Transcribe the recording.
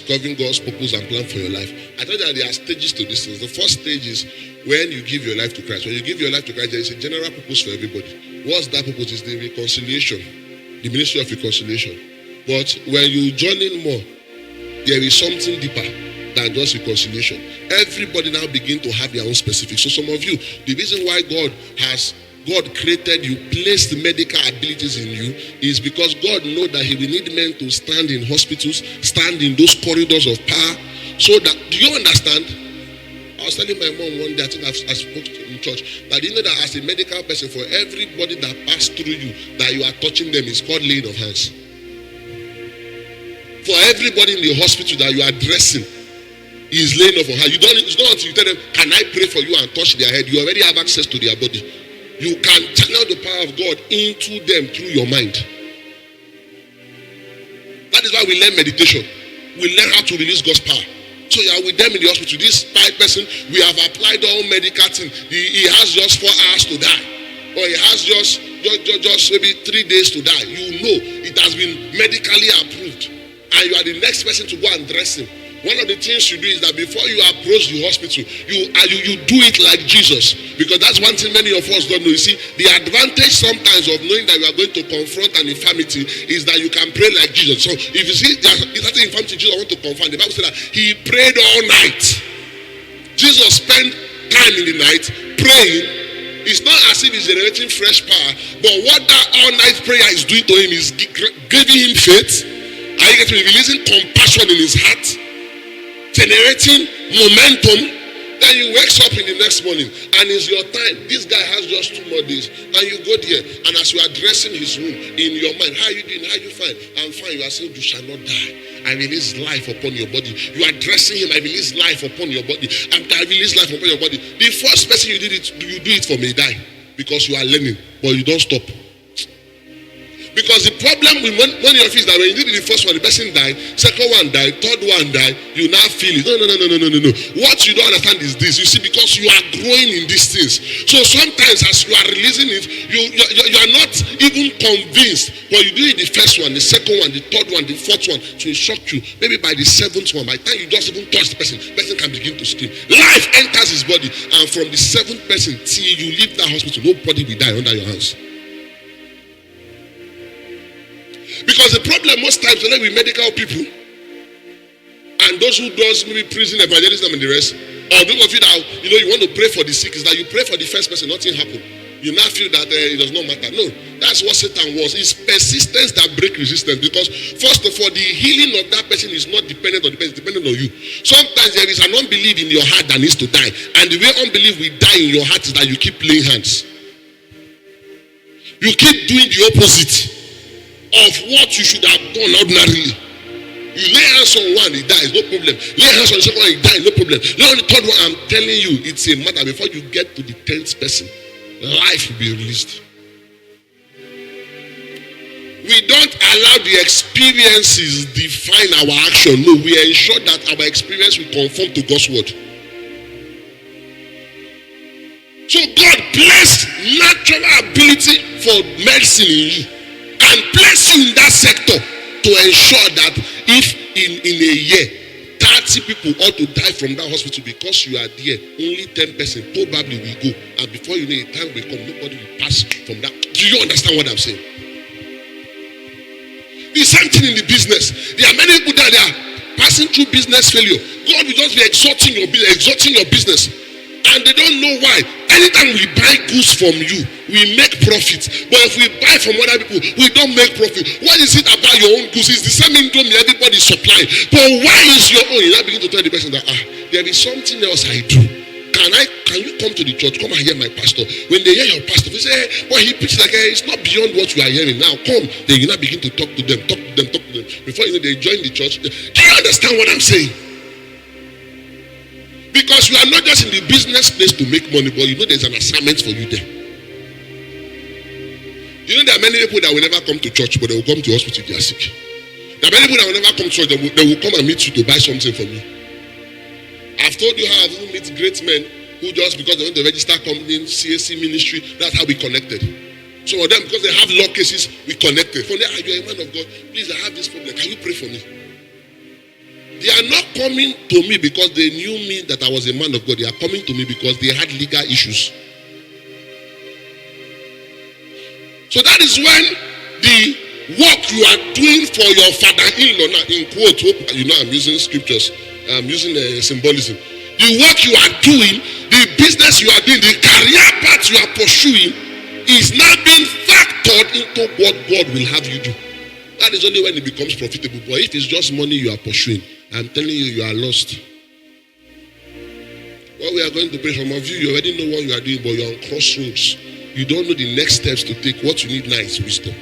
discovering God's purpose and plan for your life. I told you that there are stages to these things. The first stage is when you give your life to Christ. When you give your life to Christ, there is a general purpose for everybody. What's that purpose? Is the reconciliation, the ministry of reconciliation. But when you join in more, there is something deeper than just reconciliation. Everybody now begin to have their own specifics. So some of you, the reason why God created you, placed medical abilities in you, is because God knows that He will need men to stand in hospitals, stand in those corridors of power. So that, do you understand? I was telling my mom one day, I think I spoke in church, that you know that as a medical person, for everybody that passed through you, that you are touching them, is called laying of hands. For everybody in the hospital that you are dressing, is laying of hands. It's not until you tell them, can I pray for you, and touch their head, you already have access to their body. You can channel the power of God into them through your mind. That is why we learn meditation. We learn how to release God's power. So you are with them in the hospital. This person, we have applied all medical things. He has just 4 hours to die. Or he has just maybe 3 days to die. You know it has been medically approved. And you are the next person to go and dress him. One of the things you do is that before you approach the hospital, you do it like Jesus. Because that's one thing many of us don't know. You see, the advantage sometimes of knowing that you are going to confront an infirmity is that you can pray like Jesus. So if you see there's certain infirmity Jesus want to confront, the Bible says that He prayed all night. Jesus spent time in the night praying. It's not as if He's generating fresh power, but what that all-night prayer is doing to Him is giving Him faith. Are you getting releasing compassion in His heart? Generating momentum. Then you wake up in the next morning and it's your time. This guy has just 2 more days, and you go there, and as you are dressing his wound in your mind, how are you doing? How are you fine? I'm fine. You are saying, you shall not die. I release life upon your body. You are dressing him. I release life upon your body. And I release life upon your body. The first person you do it for may die, because you are learning, but you don't stop. Because the problem with many of you is that when you did the first one, the person died, second one died, third one died, you now feel it. No. What you don't understand is this. You see, because you are growing in these things. So sometimes as you are releasing it, you are not even convinced. But you do it the first one, the second one, the third one, the fourth one, to shock you. Maybe by the 7th one, by the time you just even touch the person can begin to scream. Life enters his body. And from the 7th person till you leave that hospital, nobody will die under your hands. Because the problem most times with medical people and those who does maybe prison evangelism and the rest, or those of you that you want to pray for the sick, is that you pray for the first person, nothing happened. You now feel that it does not matter. No, that's what Satan was. It's persistence that breaks resistance. Because first of all, the healing of that person is not dependent on the person, it's dependent on you. Sometimes there is an unbelief in your heart that needs to die, and the way unbelief will die in your heart is that you keep laying hands. You keep doing the opposite of what you should have done ordinarily. You lay hands on one, he dies, no problem. Lay hands on the second one, he dies, no problem. Lay on the third one, I'm telling you, it's a matter. Before you get to the 10th person, life will be released. We don't allow the experiences define our action. No, we ensure that our experience will conform to God's word. So God placed natural ability for medicine in you, and place you in that sector to ensure that if in a year 30 people ought to die from that hospital because you are there, only 10% probably will go, and before you know it, time will come, nobody will pass from that. Do you understand what I'm saying? The same thing in the business. There are many people that are passing through business failure. God will just be exalting your business, and they don't know why. Anytime we buy goods from you, we make profit. But if we buy from other people, we don't make profit. What is it about your own goods? It's the same indomie everybody is supplying. But why is your own? You now begin to tell the person that there is something else I do. Can you come to the church? Come and hear my pastor. When they hear your pastor, they say, hey, well, he preaches like it's not beyond what you are hearing. Now come. Then you now begin to talk to them. Before you know, they join the church. Do you understand what I'm saying? Because you are not just in the business place to make money, but you know there's an assignment for you there. You know there are many people that will never come to church, but they will come to hospital if they are sick. There are many people that will never come to church, they will come and meet you to buy something from you. I've told you how I've met great men who just because they want to register company, CAC ministry, that's how we connected. Some of them, because they have law cases, we connected. From there, you are a man of God, please, I have this problem. Can you pray for me? They are not coming to me because they knew me that I was a man of God. They are coming to me because they had legal issues. So that is when the work you are doing for your father-in-law, now in quote, you know I'm using scriptures, I'm using symbolism. The work you are doing, the business you are doing, the career path you are pursuing is now being factored into what God will have you do. That is only when it becomes profitable. But if it's just money you are pursuing, I'm telling you, you are lost. What we are going to pray, some of you already know what you are doing, but you're on crossroads. You don't know the next steps to take. What you need now is wisdom.